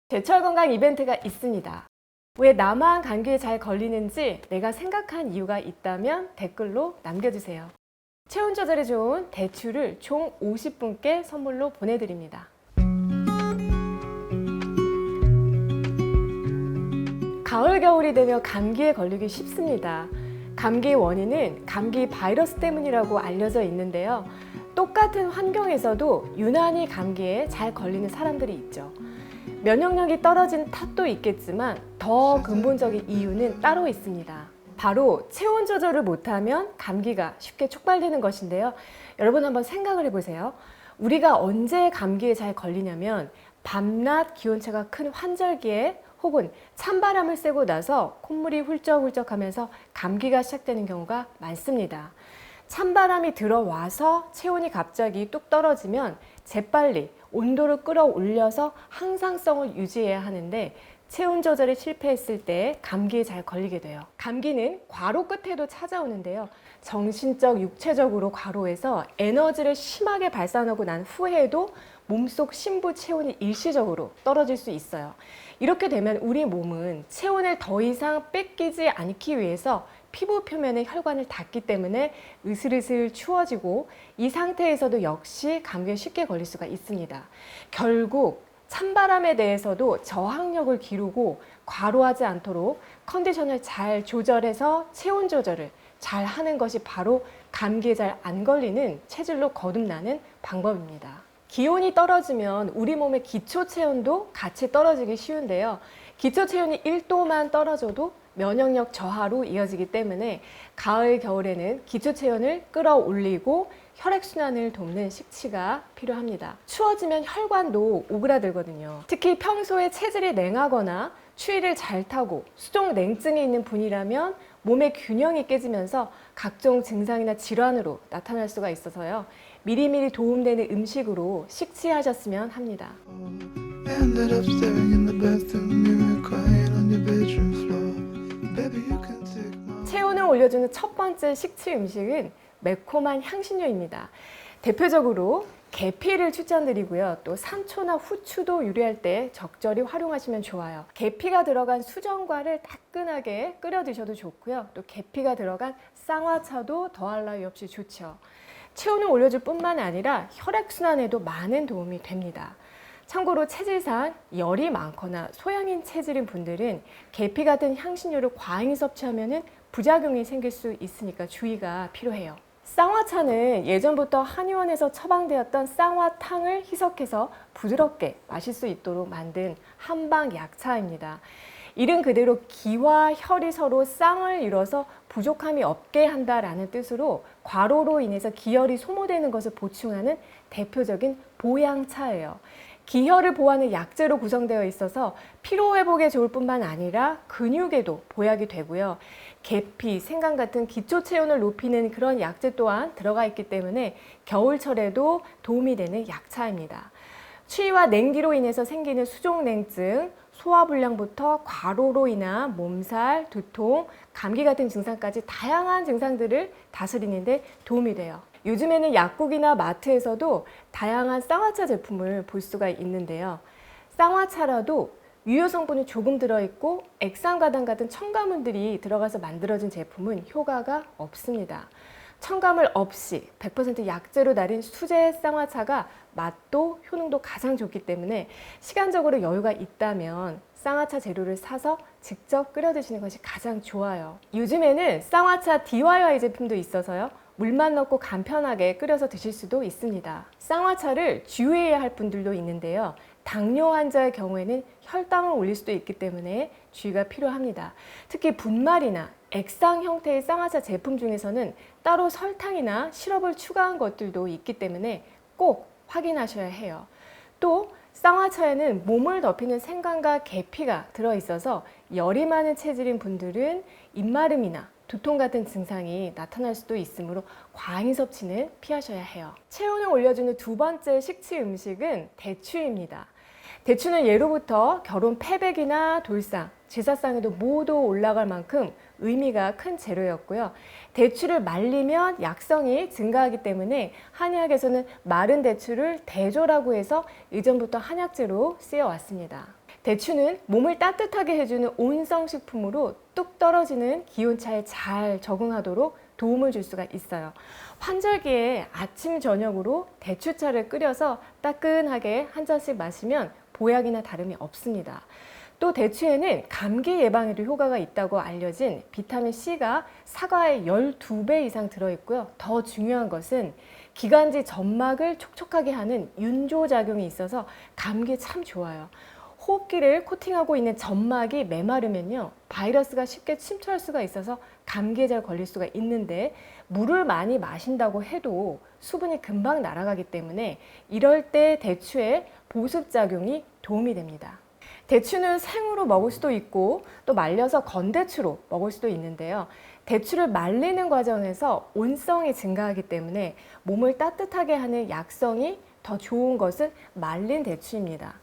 제철 건강 이벤트가 있습니다. 왜 나만 감기에 잘 걸리는지 내가 생각한 이유가 있다면 댓글로 남겨주세요. 체온 조절에 좋은 대추를 총 50분께 선물로 보내드립니다. 가을, 겨울이 되면 감기에 걸리기 쉽습니다. 감기의 원인은 감기 바이러스 때문이라고 알려져 있는데요. 똑같은 환경에서도 유난히 감기에 잘 걸리는 사람들이 있죠. 면역력이 떨어진 탓도 있겠지만 더 근본적인 이유는 따로 있습니다. 바로 체온 조절을 못하면 감기가 쉽게 촉발되는 것인데요. 여러분 한번 생각을 해보세요. 우리가 언제 감기에 잘 걸리냐면 밤낮 기온차가 큰 환절기에 혹은 찬바람을 쐬고 나서 콧물이 훌쩍훌쩍 하면서 감기가 시작되는 경우가 많습니다. 찬바람이 들어와서 체온이 갑자기 뚝 떨어지면 재빨리 온도를 끌어올려서 항상성을 유지해야 하는데 체온 조절에 실패했을 때 감기에 잘 걸리게 돼요. 감기는 과로 끝에도 찾아오는데요. 정신적, 육체적으로 과로해서 에너지를 심하게 발산하고 난 후에도 몸속 심부 체온이 일시적으로 떨어질 수 있어요. 이렇게 되면 우리 몸은 체온을 더 이상 뺏기지 않기 위해서 피부 표면에 혈관을 닫기 때문에 으슬으슬 추워지고 이 상태에서도 역시 감기에 쉽게 걸릴 수가 있습니다. 결국 찬바람에 대해서도 저항력을 기르고 과로하지 않도록 컨디션을 잘 조절해서 체온 조절을 잘 하는 것이 바로 감기에 잘 안 걸리는 체질로 거듭나는 방법입니다. 기온이 떨어지면 우리 몸의 기초 체온도 같이 떨어지기 쉬운데요. 기초 체온이 1도만 떨어져도 면역력 저하로 이어지기 때문에 가을, 겨울에는 기초 체온을 끌어올리고 혈액순환을 돕는 식치가 필요합니다. 추워지면 혈관도 오그라들거든요. 특히 평소에 체질이 냉하거나 추위를 잘 타고 수족 냉증이 있는 분이라면 몸의 균형이 깨지면서 각종 증상이나 질환으로 나타날 수가 있어서요. 미리미리 도움되는 음식으로 식치하셨으면 합니다. Ended up staring in the bathroom mirror, crying on your bedroom floor. Baby, you can take my... 체온을 올려주는 첫 번째 식치 음식은 매콤한 향신료입니다. 대표적으로 계피를 추천드리고요. 또 산초나 후추도 요리할 때 적절히 활용하시면 좋아요. 계피가 들어간 수정과를 따끈하게 끓여 드셔도 좋고요. 또 계피가 들어간 쌍화차도 더할 나위 없이 좋죠. 체온을 올려줄 뿐만 아니라 혈액순환에도 많은 도움이 됩니다. 참고로 체질상 열이 많거나 소양인 체질인 분들은 계피 같은 향신료를 과잉 섭취하면 부작용이 생길 수 있으니까 주의가 필요해요. 쌍화차는 예전부터 한의원에서 처방되었던 쌍화탕을 희석해서 부드럽게 마실 수 있도록 만든 한방 약차입니다. 이름 그대로 기와 혈이 서로 쌍을 이뤄서 부족함이 없게 한다라는 뜻으로 과로로 인해서 기혈이 소모되는 것을 보충하는 대표적인 보양차예요. 기혈을 보호하는 약재로 구성되어 있어서 피로회복에 좋을 뿐만 아니라 근육에도 보약이 되고요. 계피, 생강 같은 기초 체온을 높이는 그런 약재 또한 들어가 있기 때문에 겨울철에도 도움이 되는 약차입니다. 추위와 냉기로 인해서 생기는 수족냉증, 소화불량부터 과로로 인한 몸살, 두통, 감기 같은 증상까지 다양한 증상들을 다스리는 데 도움이 돼요. 요즘에는 약국이나 마트에서도 다양한 쌍화차 제품을 볼 수가 있는데요. 쌍화차라도 유효 성분이 조금 들어있고 액상과당 같은 첨가물들이 들어가서 만들어진 제품은 효과가 없습니다. 첨가물 없이 100% 약재로 달인 수제 쌍화차가 맛도 효능도 가장 좋기 때문에 시간적으로 여유가 있다면 쌍화차 재료를 사서 직접 끓여 드시는 것이 가장 좋아요. 요즘에는 쌍화차 DIY 제품도 있어서요. 물만 넣고 간편하게 끓여서 드실 수도 있습니다. 쌍화차를 주의해야 할 분들도 있는데요. 당뇨 환자의 경우에는 혈당을 올릴 수도 있기 때문에 주의가 필요합니다. 특히 분말이나 액상 형태의 쌍화차 제품 중에서는 따로 설탕이나 시럽을 추가한 것들도 있기 때문에 꼭 확인하셔야 해요. 또 쌍화차에는 몸을 덮이는 생강과 계피가 들어있어서 열이 많은 체질인 분들은 입마름이나 두통 같은 증상이 나타날 수도 있으므로 과잉 섭취는 피하셔야 해요. 체온을 올려주는 두 번째 식치 음식은 대추입니다. 대추는 예로부터 결혼 패백이나 돌상, 제사상에도 모두 올라갈 만큼 의미가 큰 재료였고요. 대추를 말리면 약성이 증가하기 때문에 한의학에서는 마른 대추를 대조라고 해서 이전부터 한약재로 쓰여왔습니다. 대추는 몸을 따뜻하게 해주는 온성 식품으로 뚝 떨어지는 기온차에 잘 적응하도록 도움을 줄 수가 있어요. 환절기에 아침 저녁으로 대추차를 끓여서 따끈하게 한 잔씩 마시면 보약이나 다름이 없습니다. 또 대추에는 감기 예방에도 효과가 있다고 알려진 비타민C가 사과의 12배 이상 들어있고요. 더 중요한 것은 기관지 점막을 촉촉하게 하는 윤조작용이 있어서 감기에 참 좋아요. 호흡기를 코팅하고 있는 점막이 메마르면요, 바이러스가 쉽게 침투할 수가 있어서 감기에 잘 걸릴 수가 있는데, 물을 많이 마신다고 해도 수분이 금방 날아가기 때문에 이럴 때 대추의 보습작용이 도움이 됩니다. 대추는 생으로 먹을 수도 있고 또 말려서 건대추로 먹을 수도 있는데요. 대추를 말리는 과정에서 온성이 증가하기 때문에 몸을 따뜻하게 하는 약성이 더 좋은 것은 말린 대추입니다.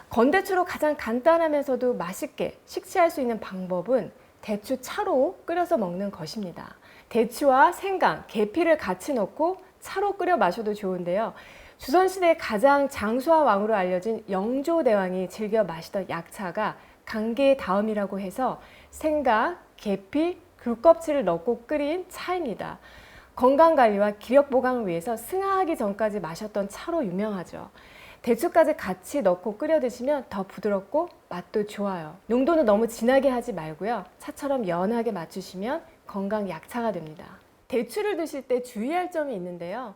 건대추로 가장 간단하면서도 맛있게 식취할 수 있는 방법은 대추차로 끓여서 먹는 것입니다. 대추와 생강, 계피를 같이 넣고 차로 끓여 마셔도 좋은데요. 조선시대 가장 장수와 왕으로 알려진 영조대왕이 즐겨 마시던 약차가 감기의 다음이라고 해서 생강, 계피, 귤껍질을 넣고 끓인 차입니다. 건강관리와 기력보강을 위해서 승하하기 전까지 마셨던 차로 유명하죠. 대추까지 같이 넣고 끓여 드시면 더 부드럽고 맛도 좋아요. 농도는 너무 진하게 하지 말고요. 차처럼 연하게 맞추시면 건강 약차가 됩니다. 대추를 드실 때 주의할 점이 있는데요.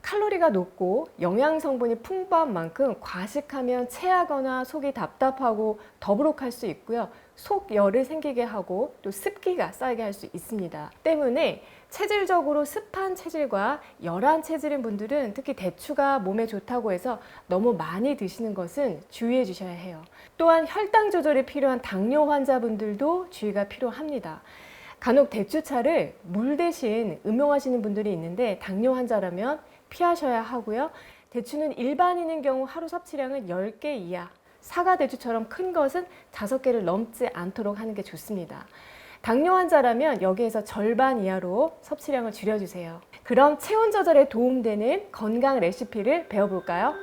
칼로리가 높고 영양 성분이 풍부한 만큼 과식하면 체하거나 속이 답답하고 더부룩할 수 있고요. 속열을 생기게 하고 또 습기가 쌓이게 할 수 있습니다. 때문에 체질적으로 습한 체질과 열한 체질인 분들은 특히 대추가 몸에 좋다고 해서 너무 많이 드시는 것은 주의해 주셔야 해요. 또한 혈당 조절이 필요한 당뇨 환자분들도 주의가 필요합니다. 간혹 대추차를 물 대신 음용하시는 분들이 있는데 당뇨 환자라면 피하셔야 하고요. 대추는 일반인인 경우 하루 섭취량은 10개 이하, 사과 대추처럼 큰 것은 5개를 넘지 않도록 하는 게 좋습니다. 당뇨 환자라면 여기에서 절반 이하로 섭취량을 줄여주세요. 그럼 체온 조절에 도움되는 건강 레시피를 배워볼까요?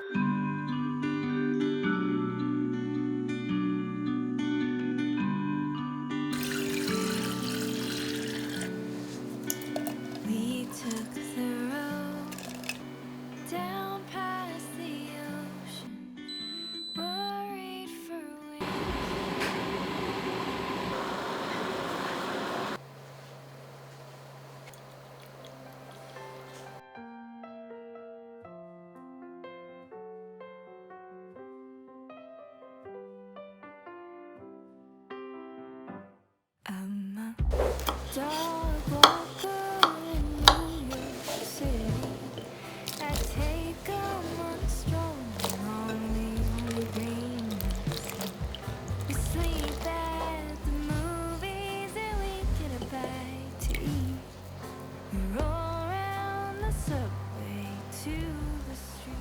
I'm a dog walker in New York City. I take a month stroll on the only green I see. We sleep at the movies and we get a bite to eat. We roll around the subway to the street.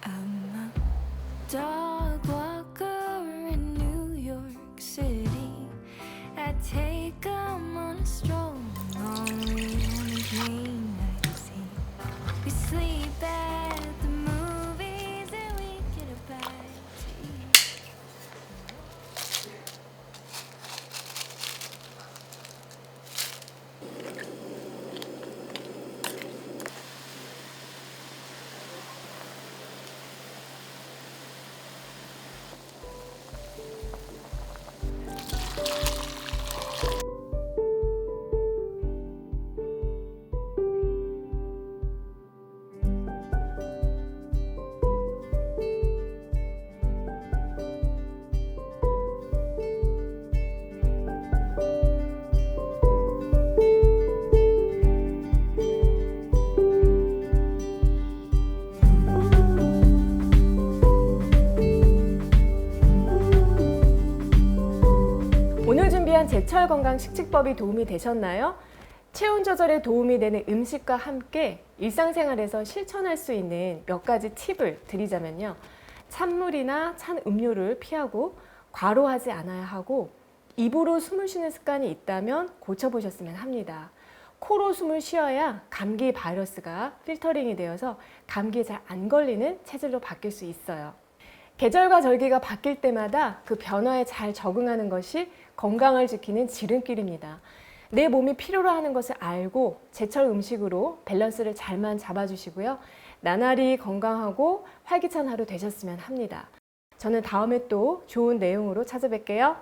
I'm a dog walker in New York City. I take 'em on a stroll on the only green I see. We sleep at the movies and we get a bite to eat. 제철 건강 식집법이 도움이 되셨나요? 체온 조절에 도움이 되는 음식과 함께 일상생활에서 실천할 수 있는 몇 가지 팁을 드리자면요. 찬물이나 찬 음료를 피하고 과로하지 않아야 하고 입으로 숨을 쉬는 습관이 있다면 고쳐보셨으면 합니다. 코로 숨을 쉬어야 감기 바이러스가 필터링이 되어서 감기에 잘 안 걸리는 체질로 바뀔 수 있어요. 계절과 절기가 바뀔 때마다 그 변화에 잘 적응하는 것이 건강을 지키는 지름길입니다. 내 몸이 필요로 하는 것을 알고 제철 음식으로 밸런스를 잘만 잡아주시고요. 나날이 건강하고 활기찬 하루 되셨으면 합니다. 저는 다음에 또 좋은 내용으로 찾아뵐게요.